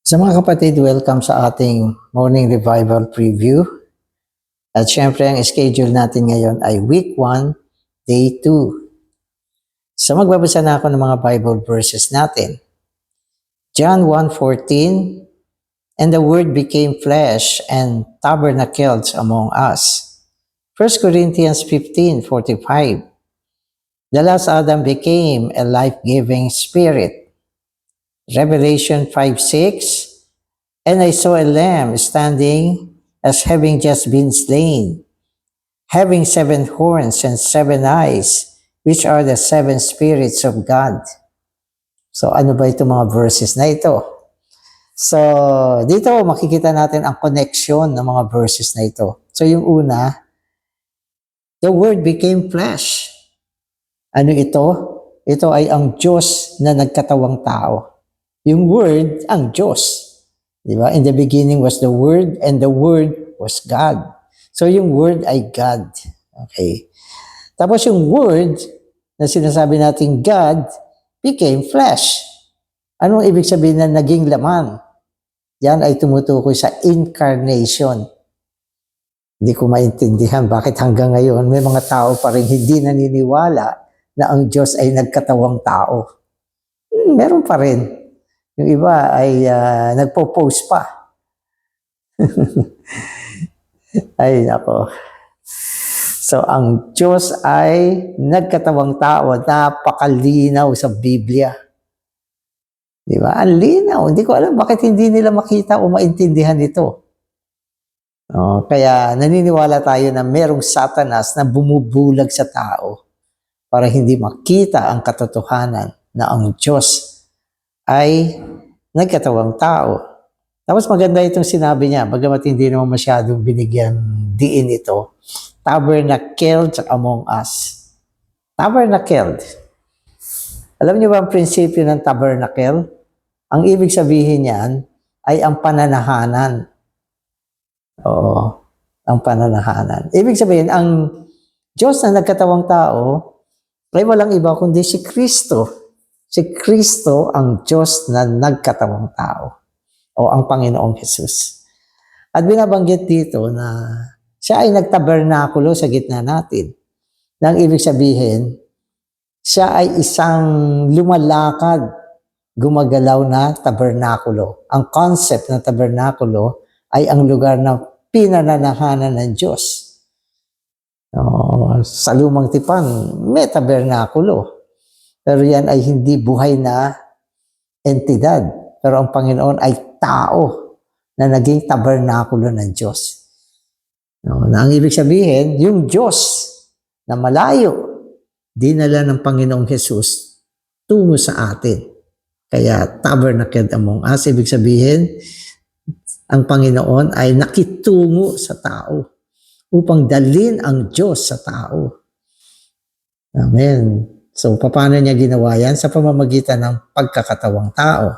Sa mga kapatid, welcome sa ating morning revival preview. At syempre, ang schedule natin ngayon ay week 1, day 2. So magbabasa na ako ng mga Bible verses natin. John 1:14, "And the Word became flesh and tabernacled among us." 1 Corinthians 15:45, "The last Adam became a life-giving spirit." Revelation 5:6, "And I saw a lamb standing as having just been slain, having 7 horns and 7 eyes, which are the 7 spirits of God." So ano ba itong mga verses na ito? So dito makikita natin ang connection ng mga verses na ito. So yung una, the Word became flesh. Ano ito? Ito ay ang Diyos na nagkatawang tao. Yung Word, ang Diyos. Diba? In the beginning was the Word, and the Word was God. So yung Word ay God. Okay. Tapos yung Word na sinasabi natin God became flesh. Anong ibig sabihin na naging laman? Yan ay tumutukoy sa incarnation. Hindi ko maintindihan bakit hanggang ngayon may mga tao pa rin hindi naniniwala na ang Diyos ay nagkatawang tao. Meron pa rin. Yung iba ay nagpo-post pa. Ay, nako. So, ang Diyos ay nagkatawang tao. Napakalinaw sa Biblia. Di ba? Ang linaw. Hindi ko alam bakit hindi nila makita o maintindihan ito. Kaya naniniwala tayo na merong Satanas na bumubulag sa tao para hindi makita ang katotohanan na ang Diyos ay nagkatawang tao. Tapos maganda itong sinabi niya, bagamat hindi naman masyadong binigyan diin ito, tabernacled among us. Tabernacled. Alam niyo ba ang prinsipyo ng tabernacle? Ang ibig sabihin niyan ay ang pananahanan. Oo, ang pananahanan. Ibig sabihin, ang Diyos na nagkatawang tao ay walang iba kundi si Kristo. Si Kristo ang Diyos na nagkatawang tao o ang Panginoong Jesus. At binabanggit dito na siya ay nagtabernakulo sa gitna natin. Nang ibig sabihin, siya ay isang lumalakad, gumagalaw na tabernakulo. Ang concept ng tabernakulo ay ang lugar na pinananahanan ng Diyos. Sa lumang tipan, may tabernakulo. Pero yan ay hindi buhay na entidad. Pero ang Panginoon ay tao na naging tabernakulo ng Diyos. Na ang ibig sabihin, yung Diyos na malayo, dinala ng Panginoong Jesus tungo sa atin. Kaya tabernacled among us, ibig sabihin, ang Panginoon ay nakitungo sa tao upang dalhin ang Diyos sa tao. Amen. So, paano niya ginawa yan? Sa pamamagitan ng pagkakatawang tao.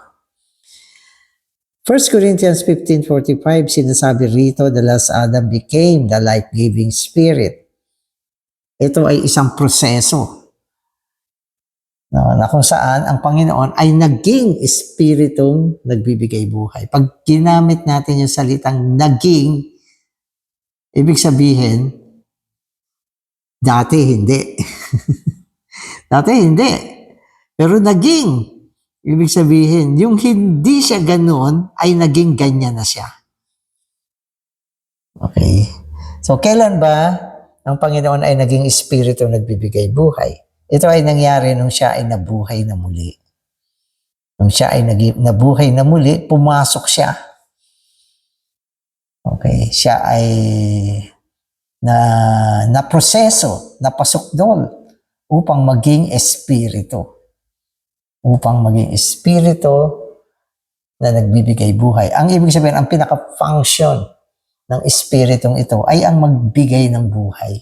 1 Corinthians 15:45, sinasabi rito, "The last Adam became the life-giving spirit." Ito ay isang proseso na kung saan ang Panginoon ay naging espiritong nagbibigay buhay. Pag ginamit natin yung salitang naging, ibig sabihin, dati hindi. Dati hindi. Pero naging. Ibig sabihin, yung hindi siya ganoon ay naging ganyan na siya. Okay. So, kailan ba ang Panginoon ay naging espiritu nagbibigay buhay? Ito ay nangyari nung siya ay nabuhay na muli. Nung siya ay nabuhay na muli, pumasok siya. Okay. Siya ay naproseso, napasukdol upang maging espiritu. Upang maging espiritu na nagbibigay buhay. Ang ibig sabihin, ang pinaka-function ng espiritong ito ay ang magbigay ng buhay.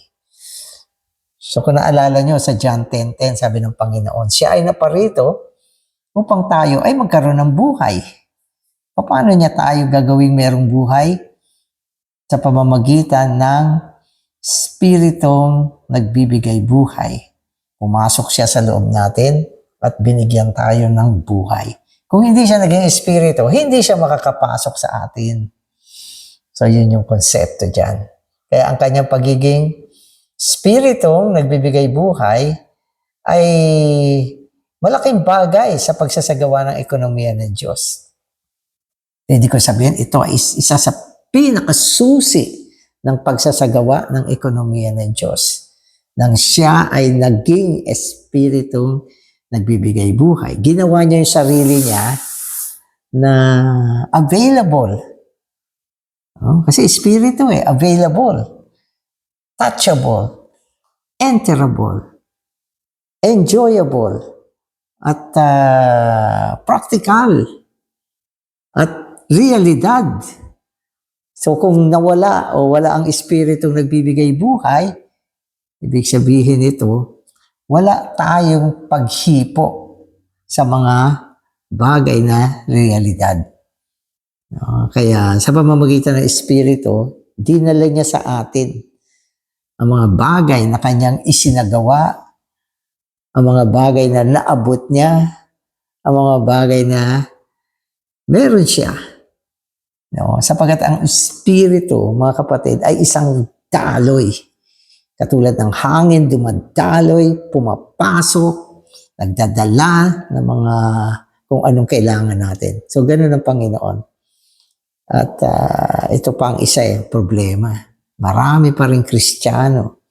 So kung naalala nyo sa John 10:10, sabi ng Panginoon, siya ay naparito upang tayo ay magkaroon ng buhay. Paano niya tayo gagawing merong buhay? Sa pamamagitan ng espiritong nagbibigay buhay. Pumasok siya sa loob natin at binigyan tayo ng buhay. Kung hindi siya naging espiritu, hindi siya makakapasok sa atin. So, yun yung konsepto dyan. Kaya ang kanyang pagiging spiritong nagbibigay buhay ay malaking bagay sa pagsasagawa ng ekonomiya ng Diyos. Hindi ko sabihin, ito ay isa sa pinakasusi ng pagsasagawa ng ekonomiya ng Diyos. Nang siya ay naging espiritong nagbibigay buhay. Ginawa niya yung sarili niya na available. Kasi espiritu available, touchable, enterable, enjoyable, at practical, at realidad. So kung nawala o wala ang espiritong nagbibigay buhay, ibig sabihin ito, wala tayong paghipo sa mga bagay na realidad. Kaya sa pamamagitan ng Espiritu, dinala niya sa atin ang mga bagay na kanyang isinagawa, ang mga bagay na naabot niya, ang mga bagay na meron siya. Sapagat ang Espiritu, mga kapatid, ay isang daloy. Katulad ng hangin, dumadaloy, pumapasok, nagdadala ng mga kung anong kailangan natin. So, ganun ang Panginoon. At ito pa ang isa problema. Marami pa rin Kristiyano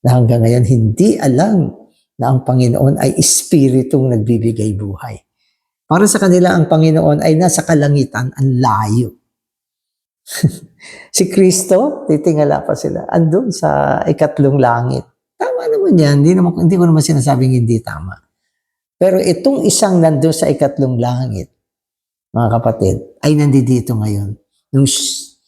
na hanggang ngayon hindi alam na ang Panginoon ay espiritong nagbibigay buhay. Para sa kanila, ang Panginoon ay nasa kalangitan, ang layo. Si Kristo, titingala pa sila, andun sa ikatlong langit. Tama naman yan, hindi ko naman sinasabing hindi tama. Pero itong isang nandun sa ikatlong langit, mga kapatid, ay nandito ngayon. Nung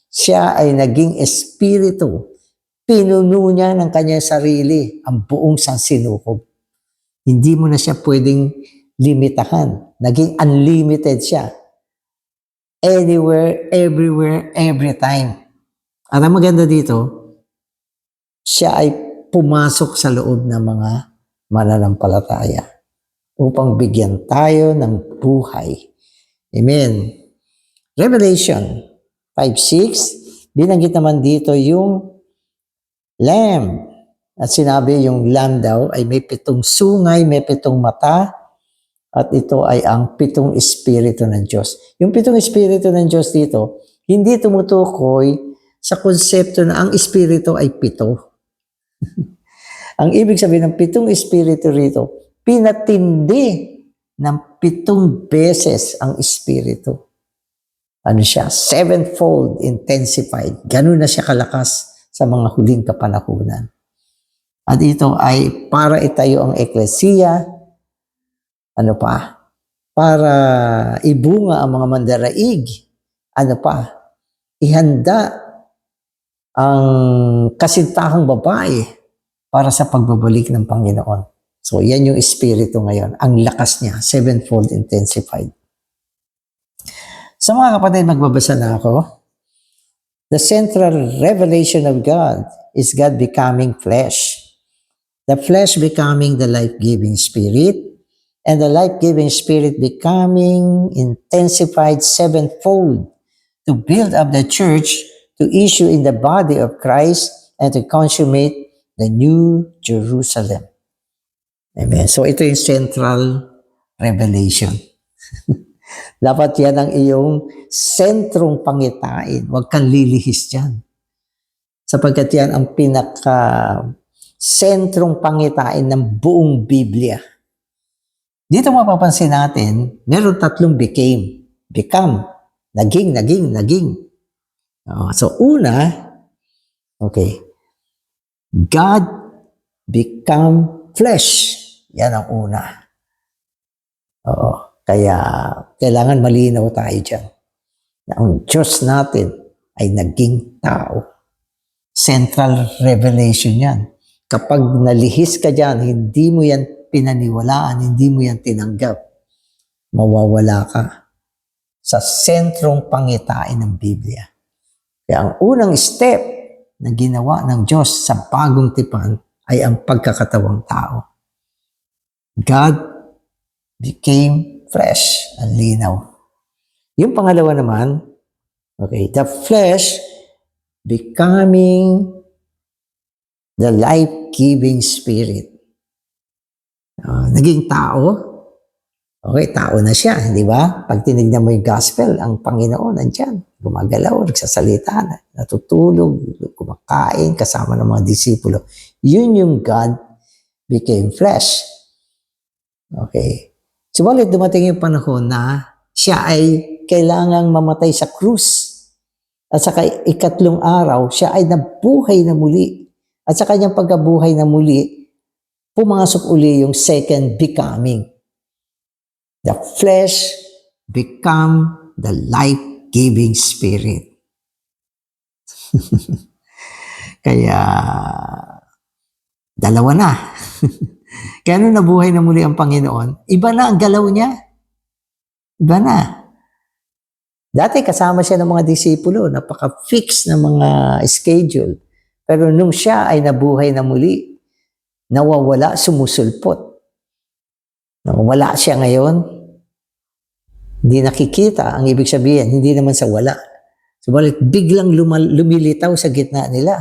siya ay naging espiritu, pinuno niya ng kanyang sarili ang buong sansinukob. Hindi mo na siya pwedeng limitahan. Naging unlimited siya. Anywhere, everywhere, every time. At ang maganda dito, siya ay pumasok sa loob ng mga mananampalataya upang bigyan tayo ng buhay. Amen. Revelation 5:6, binanggit naman dito yung lamb. At sinabi yung lamb daw ay may 7 sungay, may 7 mata, at ito ay ang 7 espiritu ng Diyos. Yung 7 espiritu ng Diyos dito, hindi tumutukoy sa konsepto na ang espiritu ay 7. Ang ibig sabihin ng 7 espiritu rito, pinatindi ng 7 beses ang espiritu. Ano siya? 7-fold intensified. Ganun na siya kalakas sa mga huling kapanahunan. At ito ay para itayo ang eklesiya. Ano pa? Para ibunga ang mga mandaraig. Ano pa? Ihanda ang kasintahang babae para sa pagbabalik ng Panginoon. So, yan yung espiritu ngayon. Ang lakas niya, 7-fold intensified. So mga kapatid, magbabasa na ako. The central revelation of God is God becoming flesh. The flesh becoming the life-giving spirit, and the life-giving spirit becoming intensified 7-fold to build up the church, to issue in the body of Christ, and to consummate the new Jerusalem. Amen. So ito yung central revelation. Dapat yan ang iyong sentrong pangitain. Huwag kang lilihis dyan. Sapagkat yan ang pinaka-sentrong pangitain ng buong Biblia. Dito mapapansin natin, meron 3 became. Become. Naging. So una, okay, God become flesh. Yan ang una. Kaya kailangan malinaw tayo dyan. Na ang Diyos natin ay naging tao. Central revelation yan. Kapag nalihis ka dyan, hindi mo yan pinaniwalaan, hindi mo yan tinanggap, mawawala ka sa sentrong pangitain ng Biblia. Kaya ang unang step na ginawa ng Diyos sa bagong tipan ay ang pagkakatawang tao. God became flesh. Ang linaw. Yung pangalawa naman, okay, the flesh becoming the life-giving spirit. Naging tao. Okay, tao na siya, di ba? Pag tinignan mo yung gospel, ang Panginoon nandyan. Gumagalaw, nagsasalita, natutulog, kumakain, kasama ng mga disipulo. Yun yung God became flesh. Okay. Subalit dumating yung panahon na siya ay kailangang mamatay sa krus. At sa ikatlong araw, siya ay nabuhay na muli. At sa kanyang pagkabuhay na muli, pumasok uli yung second becoming. The flesh become the life-giving spirit. Kaya, dalawa na. Kaya nung nabuhay na muli ang Panginoon, iba na ang galaw niya. Iba na. Dati kasama siya ng mga disipulo, napaka-fix ng mga schedule. Pero nung siya ay nabuhay na muli, nawawala, sumusulpot. Wala siya ngayon, hindi nakikita. Ang ibig sabihin, hindi naman sa wala. Subalit biglang lumilitaw sa gitna nila.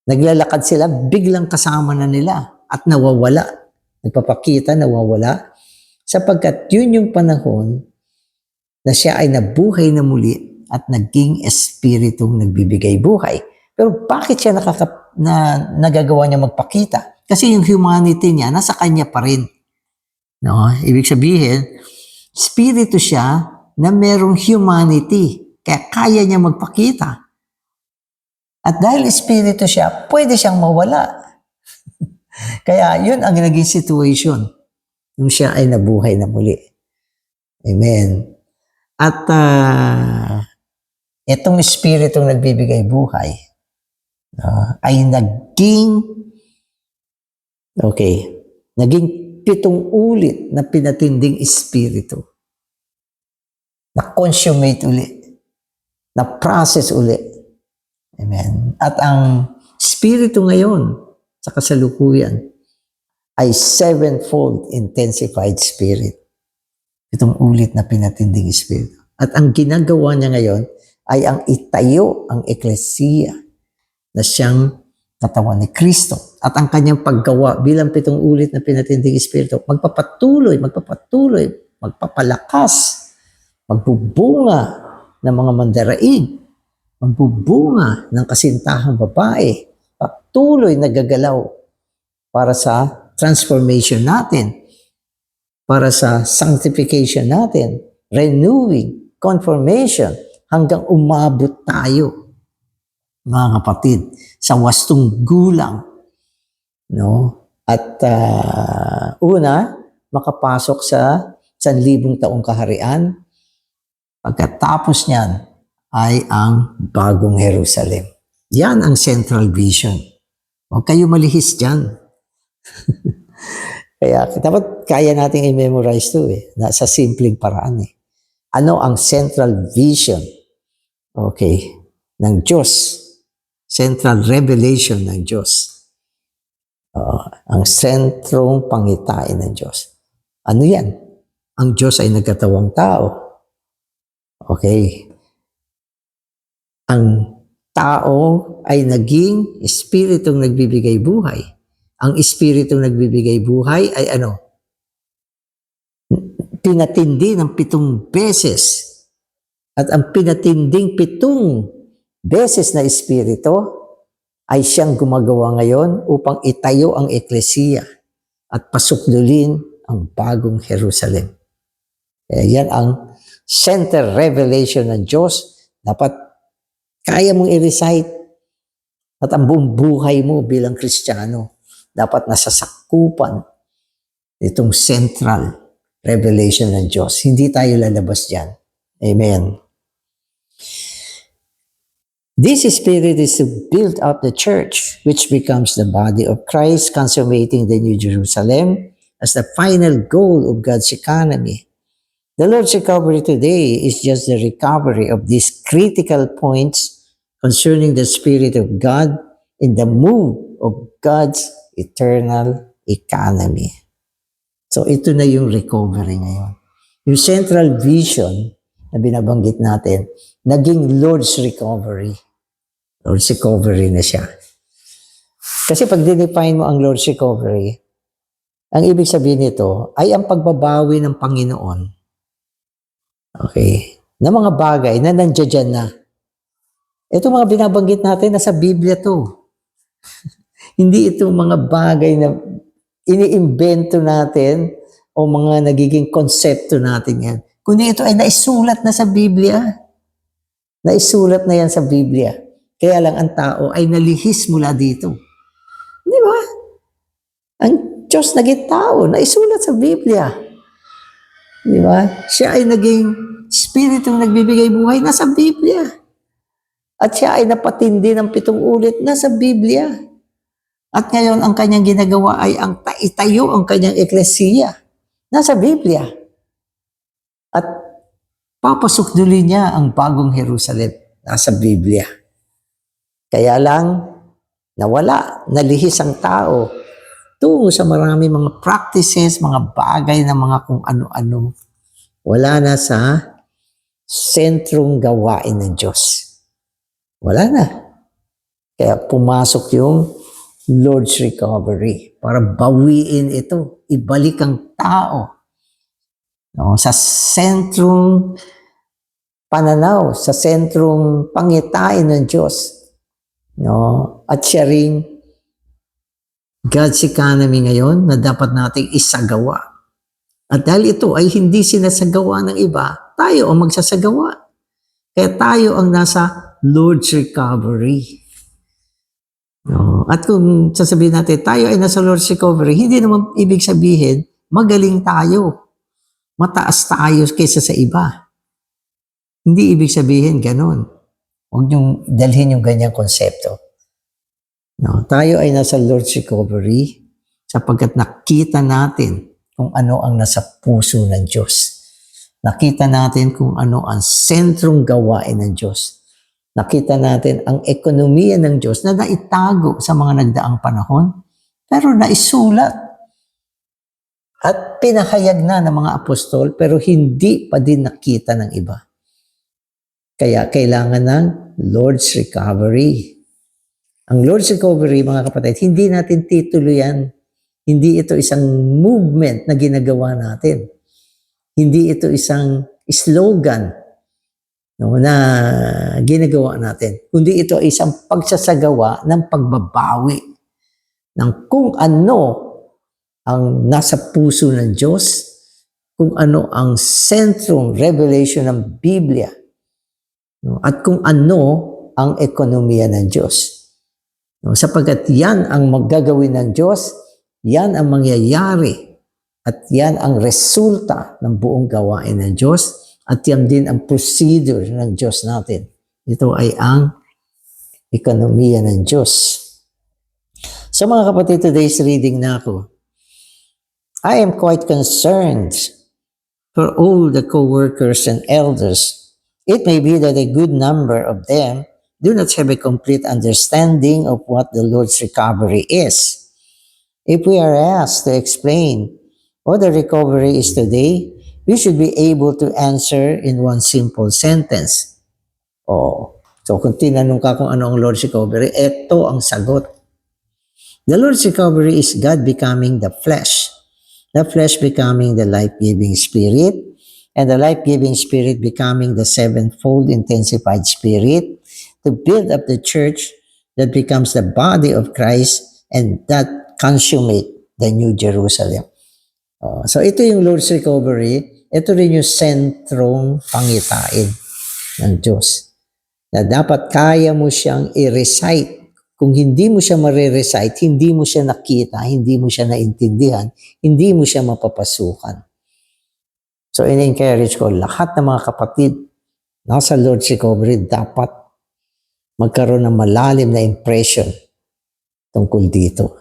Naglalakad sila, biglang kasama na nila at nawawala. Nagpapakita, nawawala. Sapagkat yun yung panahon na siya ay nabuhay na muli at naging espiritong nagbibigay buhay. Pero bakit siya nagagawa niya magpakita? Kasi yung humanity niya, nasa kanya pa rin. No? Ibig sabihin, spirito siya na merong humanity. Kaya kaya niya magpakita. At dahil spirito siya, pwede siyang mawala. Kaya yun ang naging situation nung siya ay nabuhay na muli. Amen. At itong spiritong nagbibigay buhay ay naging 7 ulit na pinatinding espiritu. Na-consummate uli. Na-process uli. Amen. At ang espiritu ngayon sa kasalukuyan ay 7-fold intensified spirit. Itong ulit na pinatinding espiritu. At ang ginagawa niya ngayon ay ang itayo ang eklesiya na siyang katawan ni Kristo. At ang kanyang paggawa bilang 7 ulit na pinatinding espiritu, magpapatuloy, magpapalakas, magbubunga ng mga mandaraig, magbubunga ng kasintahang babae, patuloy nagagalaw para sa transformation natin, para sa sanctification natin, renewing, confirmation, hanggang umabot tayo, mga kapatid, sa wastong gulang. No? At una, makapasok sa 1,000 taong kaharian. Pagkatapos niyan ay ang bagong Jerusalem. Yan ang central vision. Huwag kayo malihis dyan. Kaya dapat kaya nating i-memorize to sa simpleng paraan Ano ang central vision? Ng Diyos. Central revelation ng Diyos. Ang sentrong pangitain ng Diyos. Ano yan? Ang Diyos ay nagkatawang tao. Ang tao ay naging espiritong nagbibigay buhay. Ang espiritong nagbibigay buhay ay pinatindi ng 7 beses. At ang pinatinding 7 beses na espiritu ay siyang gumagawa ngayon upang itayo ang eklesiya at pasuklulin ang bagong Jerusalem. Yan ang center revelation ng Diyos. Dapat kaya mong i-recite at ang buong buhay mo bilang Kristiyano dapat nasasakupan itong central revelation ng Diyos. Hindi tayo lalabas dyan. Amen. This spirit is to build up the church, which becomes the body of Christ, consummating the New Jerusalem as the final goal of God's economy. The Lord's recovery today is just the recovery of these critical points concerning the Spirit of God in the move of God's eternal economy. So ito na yung recovery ngayon. yung central vision na binabanggit natin, naging Lord's Recovery. Lord's Recovery na siya. Kasi pag dinefine mo ang Lord's Recovery, ang ibig sabihin nito ay ang pagbabawi ng Panginoon. Okay. Na mga bagay na nandiyan na. Ito mga binabanggit natin, nasa Biblia to. Hindi itong mga bagay na iniimbento natin o mga nagiging konsepto natin yan. Kundi ito ay naisulat na sa Biblia. Naisulat na yan sa Biblia. Kaya lang ang tao ay nalihis mula dito. Di ba? Ang Diyos naging tao, naisulat sa Biblia. Di ba? Siya ay naging Spiritong nagbibigay buhay, nasa Biblia. At siya ay napatindi ng 7 ulit, nasa Biblia. At ngayon, ang kanyang ginagawa ay ang itayo ang kanyang eklesiya. Nasa Biblia. At papasukduli niya ang bagong Jerusalem. Nasa Biblia. Kaya lang, nawala, nalihis ang tao tungo sa marami mga practices, mga bagay na mga kung ano-ano. Wala na sa sentrong gawain ng Diyos. Wala na. Kaya pumasok yung Lord's Recovery para bawiin ito, ibalik ang tao sa sentrong pananaw, sa sentrong pangitain ng Diyos. At siya ring God's economy ngayon na dapat nating isagawa. At dahil ito ay hindi sinasagawa ng iba, tayo ang magsasagawa. Kaya tayo ang nasa Lord's Recovery. At kung sasabihin natin, tayo ay nasa Lord's Recovery, hindi naman ibig sabihin, magaling tayo. Mataas tayo kaysa sa iba. Hindi ibig sabihin ganun. Huwag niyong dalhin yung ganyang konsepto. Tayo ay nasa Lord's Recovery sapagkat nakita natin kung ano ang nasa puso ng Diyos. Nakita natin kung ano ang sentrong gawain ng Diyos. Nakita natin ang ekonomiya ng Diyos na naitago sa mga nagdaang panahon, pero naisulat at pinahayag na ng mga apostol, pero hindi pa din nakita ng iba. Kaya kailangan ng Lord's Recovery. Ang Lord's Recovery, mga kapatid, hindi natin titulo yan. Hindi ito isang movement na ginagawa natin. Hindi ito isang slogan na ginagawa natin. Kundi ito ay isang pagsasagawa ng pagbabawi ng kung ano ang nasa puso ng Diyos, kung ano ang sentrong revelation ng Biblia, at kung ano ang ekonomiya ng Diyos. Sapagkat yan ang maggagawin ng Diyos, yan ang mangyayari, at yan ang resulta ng buong gawain ng Diyos, at yan din ang procedure ng Diyos natin. Ito ay ang ekonomiya ng Diyos. So mga kapatid, today's reading na ako. I am quite concerned for all the co-workers and elders. It may be that a good number of them do not have a complete understanding of what the Lord's recovery is. If we are asked to explain what the recovery is today, we should be able to answer in one simple sentence. So kung tinanong ka kung ano ang Lord's recovery, ito ang sagot. The Lord's recovery is God becoming the flesh becoming the life-giving spirit, and the life-giving spirit becoming the sevenfold intensified spirit to build up the church that becomes the body of Christ and that consummate the New Jerusalem. So ito yung Lord's recovery. Ito rin yung sentrong pangitain ng Diyos. Na dapat kaya mo siyang i-recite. Kung hindi mo siya marirecite, hindi mo siya nakita, hindi mo siya naintindihan, hindi mo siya mapapasukan. So in-encourage ko lahat ng mga kapatid nasa Lord's recovery dapat magkaroon ng malalim na impression tungkol dito.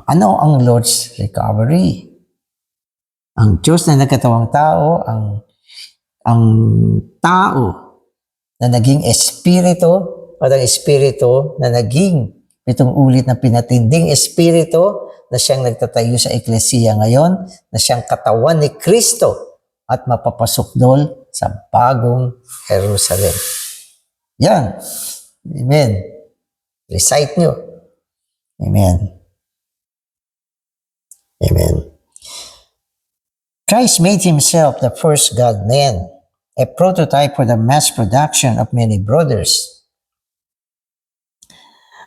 Ano ang Lord's recovery? Ang Diyos na nagkatawang tao, ang tao na naging espiritu, at ang espiritu na naging 7 ulit na pinatinding espiritu na siyang nagtatayo sa eklesiya ngayon, na siyang katawan ni Kristo at mapapasok doon sa bagong Jerusalem. Yan. Amen. Recite nyo. Amen. Amen. Christ made himself the first God-man, a prototype for the mass production of many brothers.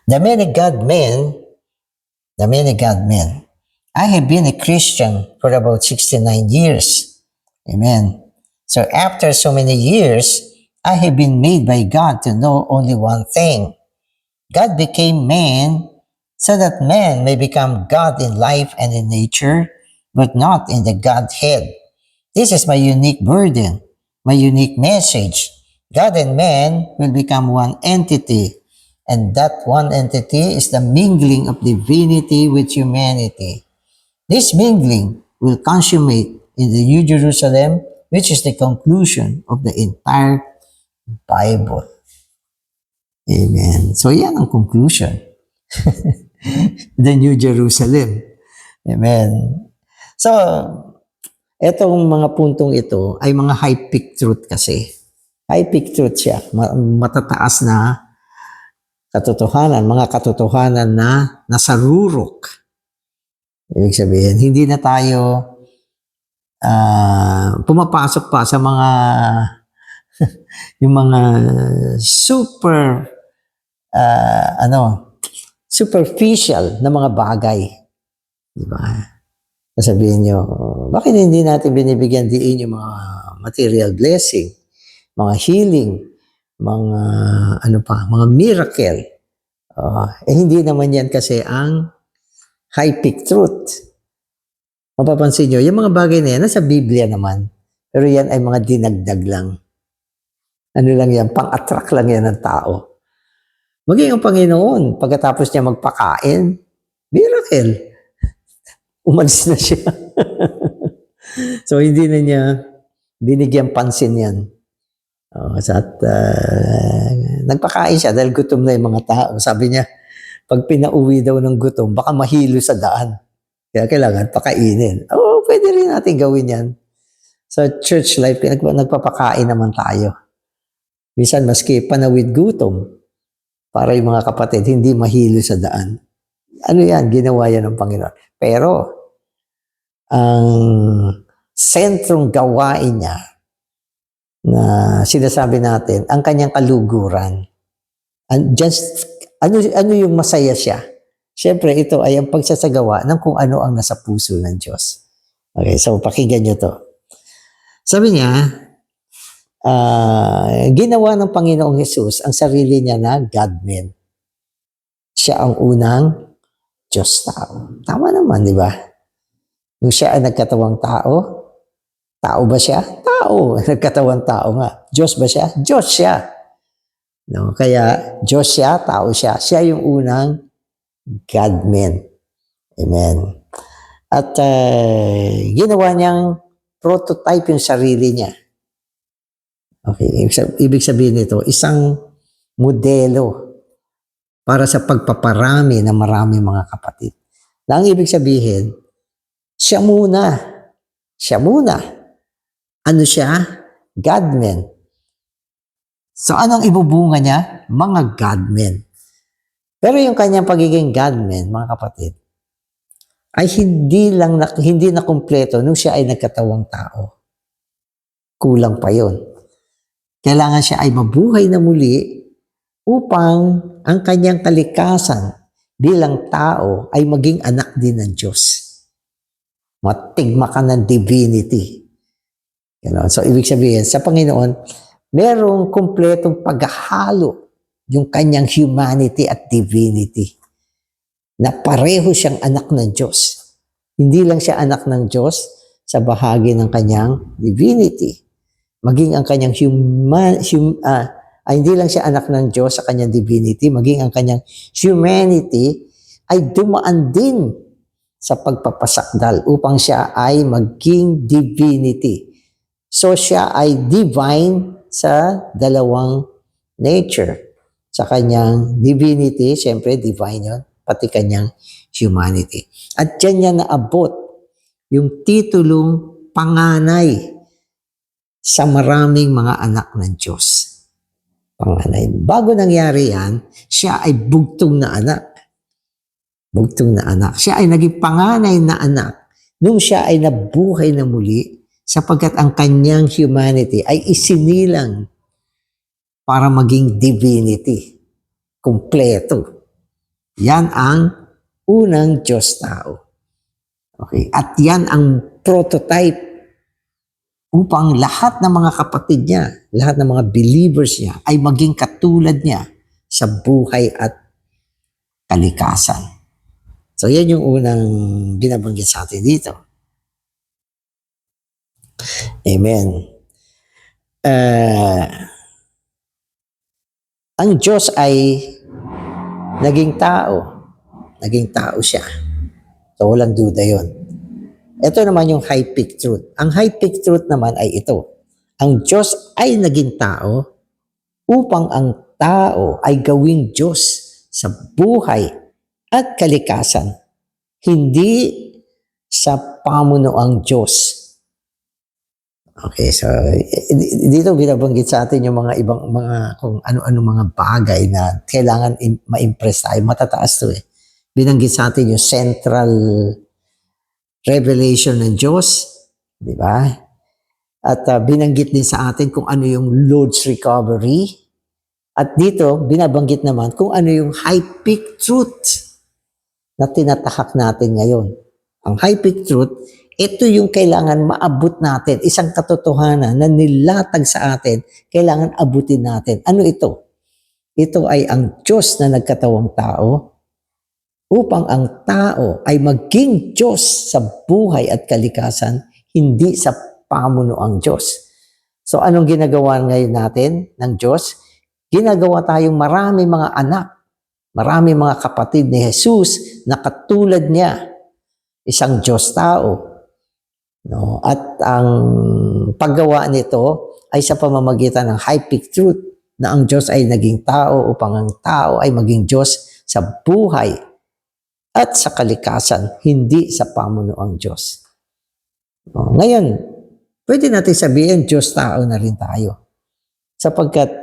The many God-men, I have been a Christian for about 69 years. Amen. So after so many years, I have been made by God to know only one thing. God became man so that man may become God in life and in nature, but not in the Godhead. This is my unique burden, my unique message. God and man will become one entity, and that one entity is the mingling of divinity with humanity. This mingling will consummate in the New Jerusalem, which is the conclusion of the entire Bible. Amen. So yan ang conclusion. The New Jerusalem. Amen. So, etong mga puntong ito ay mga high peak truth kasi. High peak truth siya. Matataas na katotohanan, mga katotohanan na nasa rurok. Ibig sabihin, hindi na tayo pumapasok pa sa mga yung mga super superficial na mga bagay. Di ba? Sasabihin nyo, bakit hindi natin binibigyan diin yung mga material blessing, mga healing, mga mga miracle? Hindi naman yan kasi ang high peak truth. Mapapansin nyo, yung mga bagay na yan, nasa Biblia naman. Pero yan ay mga dinagdag lang. Ano lang yan, pang-attract lang yan ng tao. Maging ang Panginoon, pagkatapos niya magpakain, miracle. Umalis na siya. So, hindi na niya binigyan pansin yan. Nagpakain siya dahil gutom na yung mga tao. Sabi niya, pag pinauwi daw ng gutom, baka mahilo sa daan. Kaya kailangan pakainin. Pwede rin natin gawin yan. Sa church life, nagpapakain naman tayo. Minsan, maski panawid gutom, para yung mga kapatid, hindi mahilo sa daan. Ano yan? Ginawa yan ng Panginoon. Pero, ang sentrong gawain niya na sinasabi natin, ang kanyang kaluguran, ano yung masaya siya? Siyempre, ito ay ang pagsasagawa ng kung ano ang nasa puso ng Diyos. Okay, so pakinggan nyo to. Sabi niya, ginawa ng Panginoong Hesus ang sarili niya na God-man. Siya ang unang Diyos-tao. Tama naman, di ba? Nung siya ay nagkatawang tao, tao ba siya? Tao. Nagkatawang tao nga. Diyos ba siya? Diyos siya. No? Kaya, Diyos siya, tao siya. Siya yung unang God-man. Amen. At ginawa niyang prototype yung sarili niya. Okay, ibig sabihin nito, isang modelo para sa pagpaparami ng maraming mga kapatid. Na ang ibig sabihin, siya muna. Ano siya? God-man. So anong ibubunga niya? Mga God-men. Pero yung kanyang pagiging God-man, mga kapatid, ay hindi na kumpleto nung siya ay nagkatawang tao. Kulang pa yon. Kailangan siya ay mabuhay na muli upang ang kanyang kalikasan bilang tao ay maging anak din ng Diyos. Matigma ka ng divinity. So, ibig sabihin, sa Panginoon, merong kumpletong paghahalo yung kanyang humanity at divinity. Na pareho siyang anak ng Diyos. Hindi lang siya anak ng Diyos sa bahagi ng kanyang divinity. Maging ang kanyang hindi lang siya anak ng Diyos sa kanyang divinity, maging ang kanyang humanity ay dumaan din sa pagpapasakdal upang siya ay maging divinity. So siya ay divine sa dalawang nature. Sa kanyang divinity, siyempre divine yun, pati kanyang humanity. At yan niya naabot yung titulong panganay sa maraming mga anak ng Diyos. Panganay. Bago nangyari yan, siya ay bugtong na anak. Bugtong na anak. Siya ay naging panganay na anak nung siya ay nabuhay na muli sapagkat ang kanyang humanity ay isinilang para maging divinity. Kompleto. Yan ang unang Diyos-tao. Okay? At yan ang prototype upang lahat ng mga kapatid niya, lahat ng mga believers niya ay maging katulad niya sa buhay at kalikasan. So yan yung unang binabanggit sa atin dito. Amen. Ang Diyos ay naging tao. Naging tao siya. So walang duda yon. Ito naman yung high peak truth. Ang high peak truth naman ay ito. Ang Diyos ay naging tao upang ang tao ay gawing Diyos sa buhay at kalikasan. Hindi sa pamunuang Diyos. Okay, so dito binabanggit sa atin yung mga ibang mga kung ano-ano mga bagay na kailangan ma-impress tayo. Matataas to eh. Binanggit sa atin yung central revelation ng Diyos, di ba? At binanggit din sa atin kung ano yung Lord's recovery. At dito, binabanggit naman kung ano yung high peak truth na tinatahak natin ngayon. Ang high peak truth, ito yung kailangan maabot natin. Isang katotohanan na nilatag sa atin, kailangan abutin natin. Ano ito? Ito ay ang Diyos na nagkatawang tao upang ang tao ay maging Diyos sa buhay at kalikasan, hindi sa pamunuang Diyos. So anong ginagawa ngayon natin ng Diyos? Ginagawa tayong marami mga anak, marami mga kapatid ni Jesus na katulad niya, isang Diyos-tao. No? At ang paggawa nito ay sa pamamagitan ng high peak truth na ang Diyos ay naging tao upang ang tao ay maging Diyos sa buhay at sa kalikasan, hindi sa pamunuang Diyos. No? Ngayon, pwede natin sabihin Diyos-tao na rin tayo. Sapagkat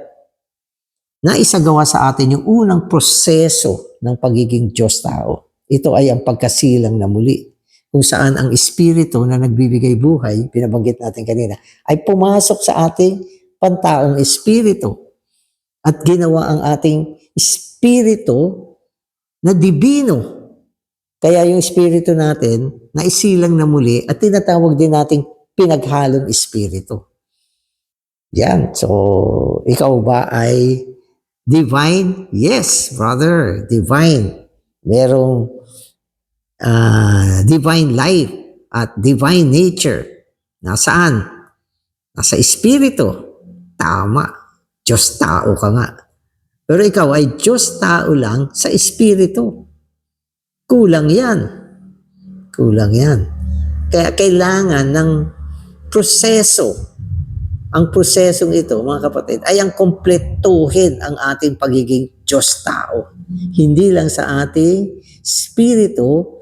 naisagawa sa atin yung unang proseso ng pagiging Diyos-tao. Ito ay ang pagkasilang na muli. Kung saan ang Espiritu na nagbibigay buhay, pinabanggit natin kanina, ay pumasok sa ating pantaong Espiritu at ginawa ang ating Espiritu na dibino. Kaya yung Espiritu natin, naisilang na muli at tinatawag din nating pinaghalong Espiritu. Yan. So, ikaw ba ay divine? Yes, brother. Divine. Merong divine life at divine nature. Nasaan? Nasa Espiritu. Tama. Diyos-tao ka nga. Pero ikaw ay Diyos-tao lang sa Espiritu. Kulang yan. Kulang yan. Kaya kailangan ng proseso. Ang prosesong ito, mga kapatid, ay ang kompletuhin ang ating pagiging Diyos-tao. Hindi lang sa ating Espiritu,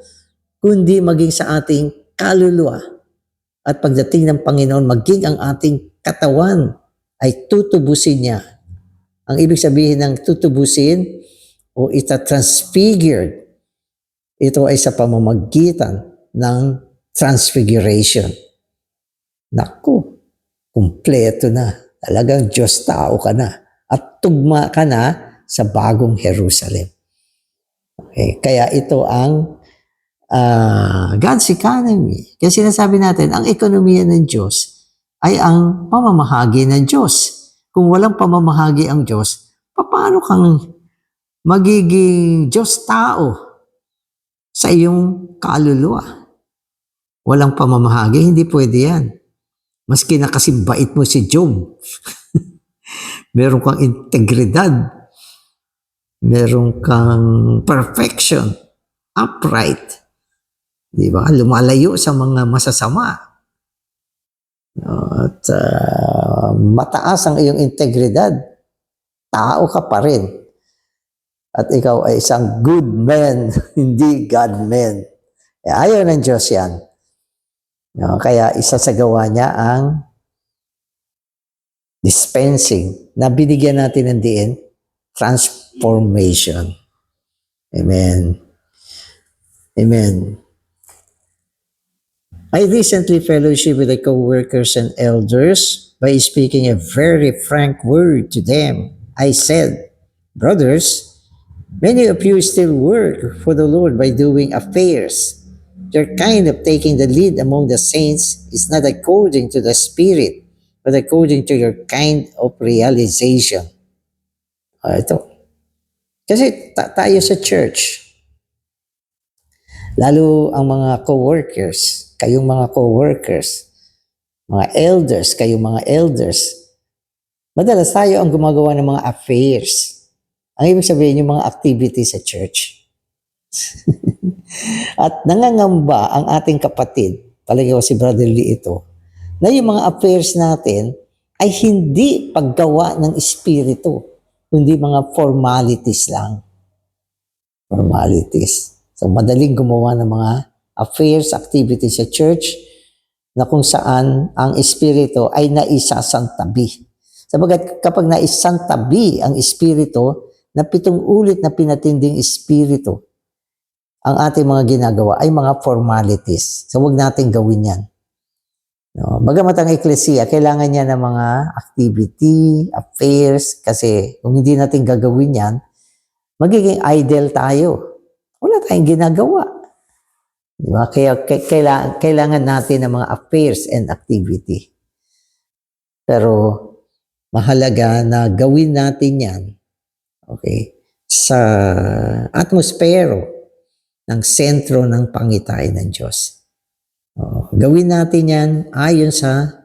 kundi maging sa ating kaluluwa. At pagdating ng Panginoon, maging ang ating katawan ay tutubusin niya. Ang ibig sabihin ng tutubusin o ita-transfigured, ito ay sa pamamagitan ng transfiguration. Naku, kumpleto na. Talagang Diyos-tao ka na. At tugma ka na sa bagong Jerusalem. Okay, kaya ito ang God's economy. Kasi sinasabi natin, ang ekonomiya ng Diyos ay ang pamamahagi ng Diyos. Kung walang pamamahagi ang Diyos, paano kang magiging Diyos-tao sa iyong kaluluwa? Walang pamamahagi, hindi pwede yan. Maski na kasi bait mo si Job. Meron kang integridad. Meron kang perfection. Upright. Di ba? Lumalayo sa mga masasama. At mataas ang iyong integridad. Tao ka pa rin. At ikaw ay isang good man, hindi God man. Ayaw ng Diyos yan. No? Kaya isa sa gawa niya ang dispensing na binigyan natin ng diin, transformation. Amen. Amen. I recently fellowship with the co-workers and elders by speaking a very frank word to them. I said, brothers, many of you still work for the Lord by doing affairs. Your kind of taking the lead among the saints is not according to the Spirit, but according to your kind of realization. Ito. Kasi tayo sa church, lalo ang mga co-workers, kayong mga co-workers, mga elders, kayong mga elders, madalas tayo ang gumagawa ng mga affairs. Ang ibig sabihin, yung mga activities sa church. At nangangamba ang ating kapatid, palagi ko si Brother Lee ito, na yung mga affairs natin ay hindi paggawa ng espiritu, kundi mga formalities lang. Formalities. So madaling gumawa ng mga affairs, activities sa church na kung saan ang espiritu ay naisasantabi. Sabagat kapag naisantabi ang espiritu, na 7 ulit na pinatinding espiritu, ang ating mga ginagawa ay mga formalities. So huwag natin gawin yan. No? Bagamat ang eklesiya, kailangan niya ng mga activity, affairs, kasi kung hindi natin gagawin yan, magiging idle tayo. Wala tayong ginagawa. Diba? Kaya kailangan natin ng mga affairs and activity. Pero mahalaga na gawin natin yan, okay, sa atmospero ng sentro ng pangitain ng Diyos. Gawin natin yan ayon sa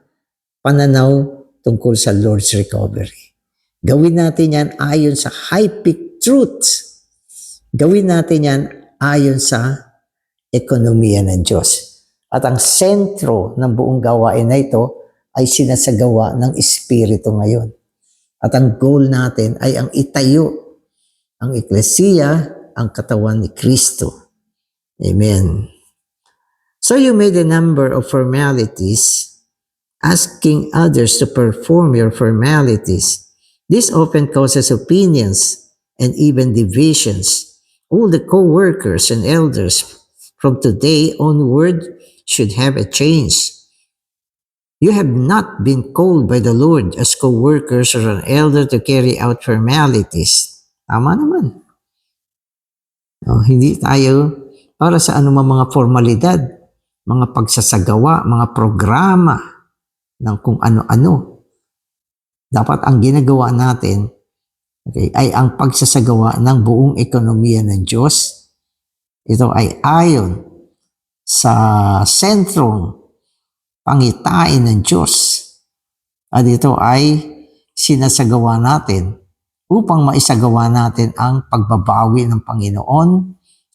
pananaw tungkol sa Lord's recovery. Gawin natin yan ayon sa high peak truth. Gawin natin yan ayon sa ekonomiya ng Diyos. At ang sentro ng buong gawain na ito ay sinasagawa ng Espiritu ngayon. At ang goal natin ay ang itayo, ang eklesiya, ang katawan ni Kristo. Amen. So you made a number of formalities, asking others to perform your formalities. This often causes opinions and even divisions. All the co-workers and elders from today onward should have a change. You have not been called by the Lord as co-workers or an elder to carry out formalities. Tama naman. Hindi tayo para sa anumang mga formalidad, mga pagsasagawa, mga programa ng kung ano-ano. Dapat ang ginagawa natin, okay, ay ang pagsasagawa ng buong ekonomiya ng Diyos. Ito ay ayon sa sentrong pangitain ng Diyos. At ito ay sinasagawa natin upang maisagawa natin ang pagbabawi ng Panginoon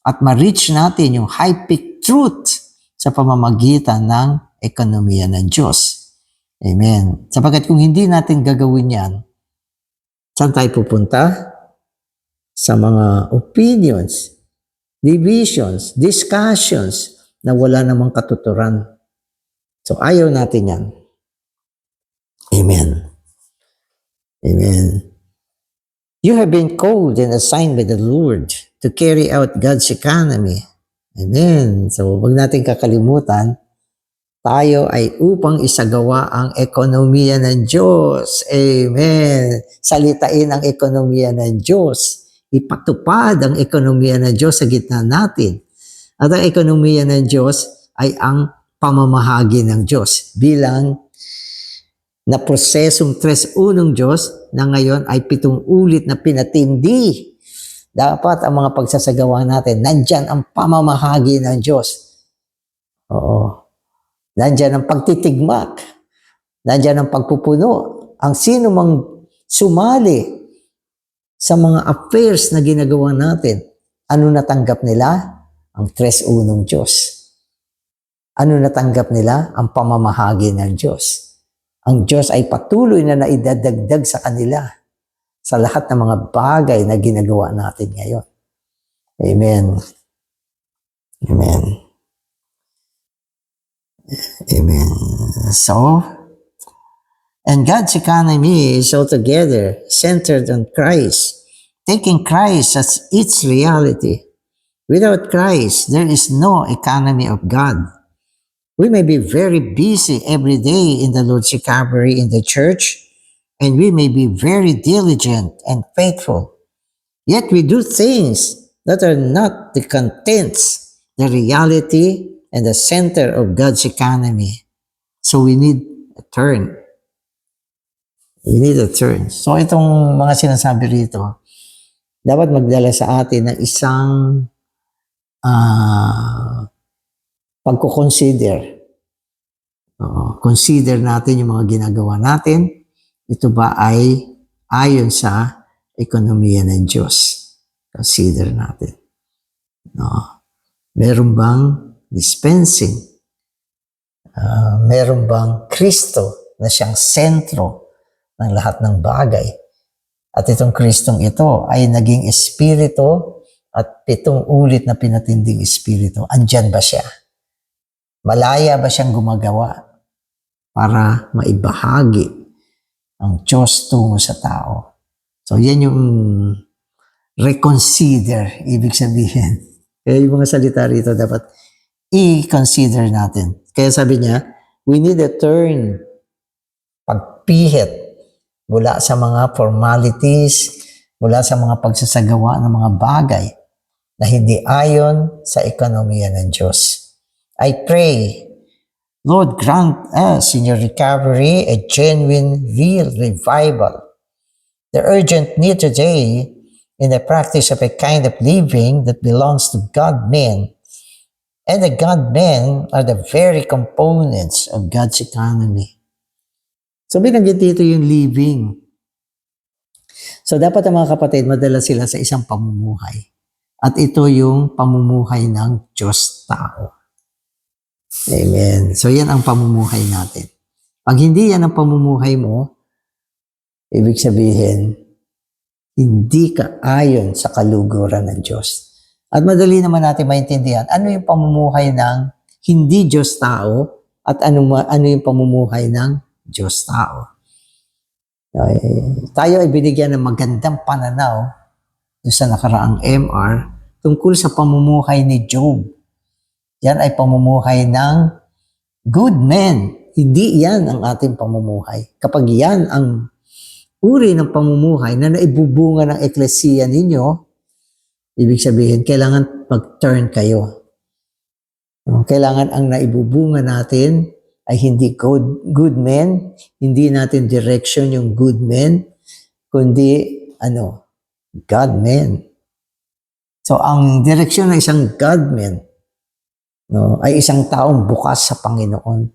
at ma-reach natin yung high peak truth sa pamamagitan ng ekonomiya ng Diyos. Amen. Sapagkat kung hindi natin gagawin yan, saan tayo pupunta? Sa mga opinions, divisions, discussions na wala namang katuturan. So ayaw natin yan. Amen. Amen. You have been called and assigned by the Lord to carry out God's economy. Amen. So wag natin kakalimutan, tayo ay upang isagawa ang ekonomiya ng Diyos. Amen. Salitain ang ekonomiya ng Diyos. Ipatupad ang ekonomiya ng Diyos sa gitna natin. At ang ekonomiya ng Diyos ay ang pamamahagi ng Diyos bilang na prosesong 3-1 Diyos na ngayon ay 7 ulit na pinatindi. Dapat ang mga pagsasagawa natin, nandyan ang pamamahagi ng Diyos. Oo. Nandyan ang pagtitigmak. Nandyan ang pagpupuno. Ang sino mang sumali sa mga affairs na ginagawa natin, ano natanggap nila? Ang 3-1 Diyos. Ano natanggap nila? Ang pamamahagi ng Diyos. Ang Diyos ay patuloy na naidadagdag sa kanila sa lahat ng mga bagay na ginagawa natin ngayon. Amen. Amen. Amen. So, and God's economy is altogether centered on Christ, taking Christ as its reality. Without Christ, there is no economy of God. We may be very busy every day in the Lord's recovery in the church, and we may be very diligent and faithful. Yet we do things that are not the contents, the reality, and the center of God's economy. So we need a turn. We need a turn. So itong mga sinasabi rito, dapat magdala sa atin ng isang pagko-consider. Consider natin yung mga ginagawa natin. Ito ba ay ayon sa ekonomiya ng Diyos? Consider natin. Meron bang dispensing? Meron bang Kristo na siyang sentro ng lahat ng bagay? At itong Kristong ito ay naging espiritu at 7 ulit na pinatinding espiritu. Andyan ba siya? Malaya ba siyang gumagawa para maibahagi ang Diyos tungo sa tao? So yan yung reconsider, ibig sabihin. Kaya yung mga salita rito dapat i-consider natin. Kaya sabi niya, we need a turn, pagpihit mula sa mga formalities, mula sa mga pagsasagawa ng mga bagay na hindi ayon sa ekonomiya ng Diyos. I pray, Lord, grant us in your recovery a genuine, real revival. The urgent need today in the practice of a kind of living that belongs to God-men. And the God-men are the very components of God's economy. So binanggit dito yung living. So dapat ang mga kapatid, madala sila sa isang pamumuhay. At ito yung pamumuhay ng Diyos-tao. Amen. So yan ang pamumuhay natin. Pag hindi yan ang pamumuhay mo, ibig sabihin, hindi ka ayon sa kaluguran ng Diyos. At madali naman natin maintindihan ano yung pamumuhay ng hindi Diyos-tao at ano yung pamumuhay ng Diyos-tao. Tayo ay binigyan ng magandang pananaw sa nakaraang MR tungkol sa pamumuhay ni Job. Yan ay pamumuhay ng good men. Hindi yan ang ating pamumuhay. Kapag yan ang uri ng pamumuhay na naibubunga ng eklesiya ninyo, ibig sabihin, kailangan mag-turn kayo. Kailangan ang naibubunga natin ay hindi good men, hindi natin direction yung good men, kundi God men. So, ang direksyon ng isang God men ay isang taong bukas sa Panginoon.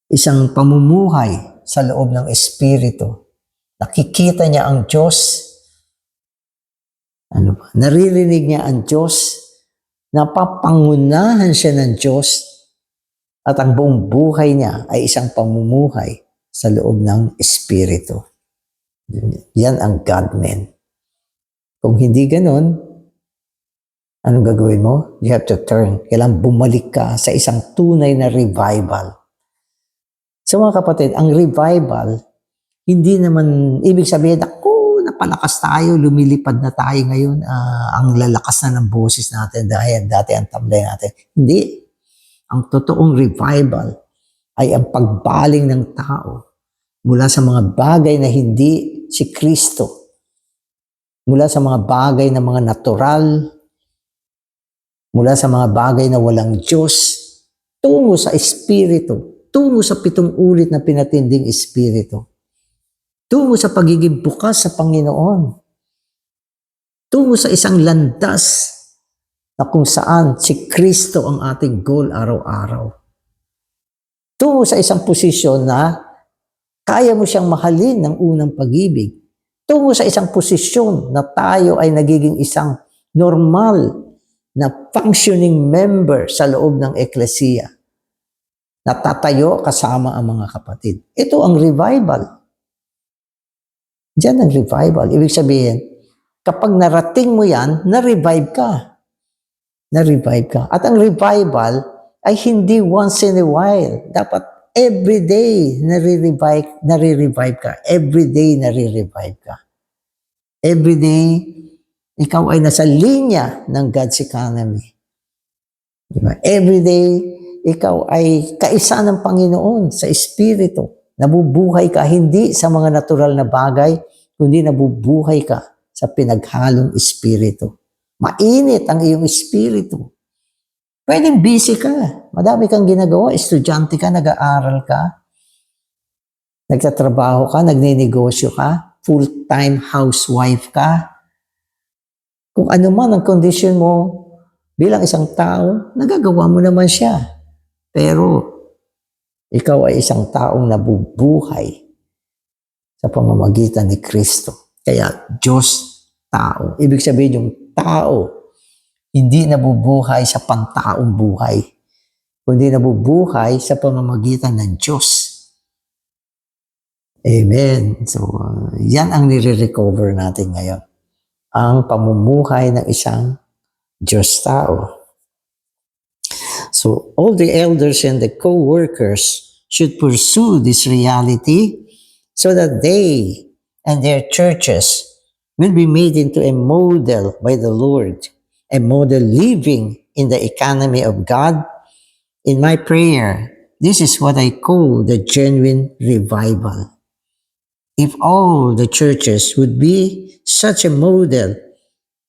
Isang pamumuhay sa loob ng Espiritu. Nakikita niya ang Diyos. Naririnig niya ang Diyos. Napapangunahan siya ng Diyos. At ang buong buhay niya ay isang pamumuhay sa loob ng Espiritu. Yan ang God-man. Kung hindi ganun, anong gagawin mo? You have to turn. Kailangan bumalik ka sa isang tunay na revival. So mga kapatid, ang revival, hindi naman, ibig sabihin, napalakas tayo, lumilipad na tayo ngayon, ang lalakas na ng boses natin dahil dati ang tablay natin. Hindi. Ang totoong revival ay ang pagbaling ng tao mula sa mga bagay na hindi si Kristo. Mula sa mga bagay na mga natural, mula sa mga bagay na walang Diyos, tungo sa Espiritu, tungo sa 7 ulit na pinatinding Espiritu, tungo sa pagiging bukas sa Panginoon, tungo sa isang landas na kung saan si Kristo ang ating goal araw-araw. Tungo sa isang posisyon na kaya mo siyang mahalin ng unang pag-ibig. Tungo sa isang posisyon na tayo ay nagiging isang normal na functioning member sa loob ng eklesiya. Natatayo kasama ang mga kapatid. Ito ang revival. Diyan ang revival. Ibig sabihin, kapag narating mo yan, na-revive ka. Na-revive ka. At ang revival ay hindi once in a while. Dapat every day nare-revive ka. Every day nare-revive ka. Every day, ikaw ay nasa linya ng God's economy. Diba? Every day, ikaw ay kaisa ng Panginoon sa Espiritu. Nabubuhay ka hindi sa mga natural na bagay, kundi nabubuhay ka sa pinaghalong Espiritu. Mainit ang iyong Espiritu. Pwedeng busy ka. Madami kang ginagawa. Estudyante ka, nag-aaral ka. Nagtatrabaho ka, nagninegosyo ka. Full-time housewife ka. Kung ano man ang kondisyon mo bilang isang tao, nagagawa mo naman siya. Pero ikaw ay isang taong nabubuhay sa pamamagitan ni Kristo. Kaya Diyos tao. Ibig sabihin yung tao, hindi nabubuhay sa pantaong buhay, kundi nabubuhay sa pamamagitan ng Diyos. Amen. So, yan ang nire-recover natin ngayon. Ang pamumuhay ng isang Diyos tao. So, all the elders and the co-workers should pursue this reality so that they and their churches will be made into a model by the Lord, a model living in the economy of God. In my prayer, this is what I call the genuine revival. If all the churches would be such a model,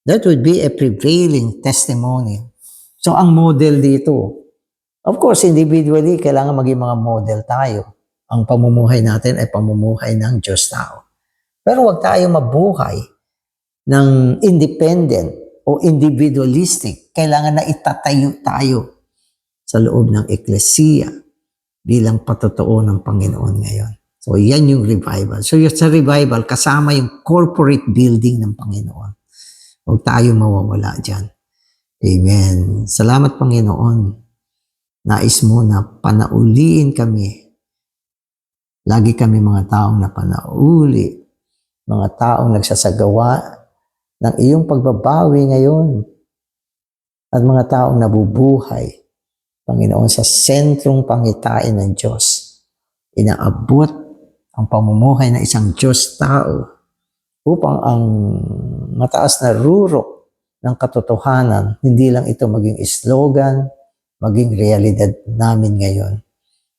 that would be a prevailing testimony. So ang model dito, of course, individually, kailangan maging mga model tayo. Ang pamumuhay natin ay pamumuhay ng Diyos tao. Pero huwag tayo mabuhay ng independent o individualistic. Kailangan na itatayo tayo sa loob ng eklesiya bilang patotoo ng Panginoon ngayon. So, yan yung revival. So, sa revival, kasama yung corporate building ng Panginoon. Huwag tayo mawawala dyan. Amen. Salamat, Panginoon. Nais mo na panauliin kami. Lagi kami mga taong napanauli, mga taong nagsasagawa ng iyong pagbabawi ngayon, at mga taong nabubuhay, Panginoon, sa sentrong pangitain ng Diyos. Inaabot ang pamumuhay ng isang Diyos tao upang ang mataas na rurok ng katotohanan, hindi lang ito maging slogan, maging realidad namin ngayon,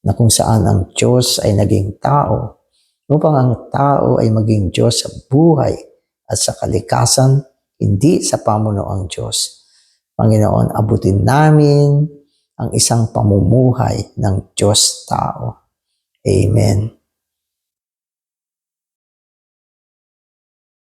na kung saan ang Diyos ay naging tao, upang ang tao ay maging Diyos sa buhay at sa kalikasan, hindi sa pamunuang Diyos. Panginoon, abutin namin ang isang pamumuhay ng Diyos tao. Amen.